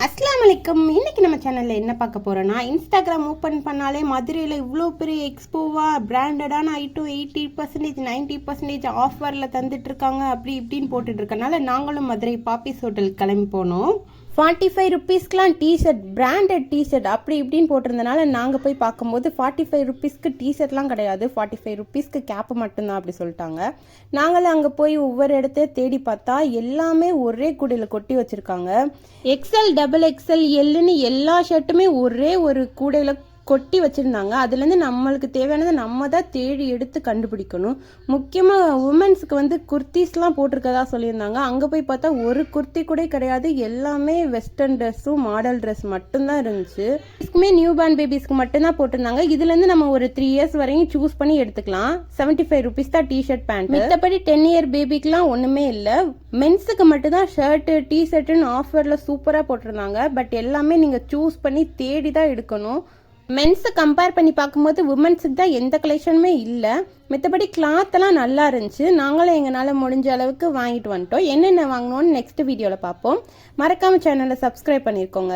அஸ்ஸலாமு அலைக்கும். இன்னைக்கு நம்ம சேனலில் என்ன பார்க்க போகிறோன்னா, இன்ஸ்டாகிராம் ஓப்பன் பண்ணாலே மதுரையில் இவ்வளோ பெரிய எக்ஸ்போவாக பிராண்டடான ஐட்டம் 80% 90% ஆஃபரில் தந்துட்டுருக்காங்க அப்படி இப்படின்னு போட்டுட்ருக்கனால நாங்களும் மதுரை பாப்பிஸ் ஹோட்டலுக்கு கிளம்பி போனோம். 45 ருப்பீஸ்க்கெலாம் டிஷர்ட், பிராண்டட் டிஷர்ட் அப்படி இப்படின்னு போட்டிருந்தனால நாங்கள் போய் பார்க்கும்போது 45 ருப்பீஸ்க்கு டிஷர்ட்லாம் கிடையாது, 45 ருப்பீஸ்க்கு கேப்பு மட்டும்தான் அப்படி சொல்லிட்டாங்க. நாங்களும் அங்கே போய் ஒவ்வொரு இடத்த தேடி பார்த்தா எல்லாமே ஒரே கூடையில் கொட்டி வச்சுருக்காங்க. XL, XXL, Lன்னு எல்லா ஷர்ட்டுமே ஒரே ஒரு கூடையில் கொட்டி வச்சுருந்தாங்க. அதுலேருந்து நம்மளுக்கு தேவையானதை நம்ம தான் தேடி எடுத்து கண்டுபிடிக்கணும். முக்கியமாக உமன்ஸுக்கு குர்த்திஸ்லாம் போட்டிருக்கதா சொல்லியிருந்தாங்க. அங்கே போய் பார்த்தா ஒரு குர்த்தி கூட கிடையாது, எல்லாமே வெஸ்டர்ன் ட்ரெஸ்ஸும் மாடல் ட்ரெஸ் மட்டும்தான் இருந்துச்சு. இதுக்குமே நியூ பார்ன் பேபிஸ்க்கு மட்டும்தான் போட்டிருந்தாங்க. இதுலேருந்து நம்ம ஒரு 3 இயர்ஸ் வரையும் சூஸ் பண்ணி எடுத்துக்கலாம். 75 ருப்பீஸ் தான் டிஷர்ட் பேண்ட். மற்றபடி 10 இயர் பேபிக்கெலாம் ஒன்றுமே இல்லை. மென்ஸுக்கு மட்டும்தான் ஷர்ட்டு டிஷர்ட்டுன்னு ஆஃபரில் சூப்பராக போட்டிருந்தாங்க. பட் எல்லாமே நீங்கள் சூஸ் பண்ணி தேடி தான் எடுக்கணும். மென்ஸை கம்பேர் பண்ணி பார்க்கும்போது உமன்ஸுக்கு தான் எந்த கலெக்ஷனுமே இல்லை. மற்றபடி கிளாத்தெல்லாம் நல்லா இருந்துச்சு. நாங்களும் எங்களால் முடிஞ்ச அளவுக்கு வாங்கிட்டு வந்துட்டோம். என்னென்ன வாங்கினோன்னு நெக்ஸ்ட் வீடியோவில் பார்ப்போம். மறக்காமல் சேனலை சப்ஸ்கிரைப் பண்ணியிருக்கோங்க.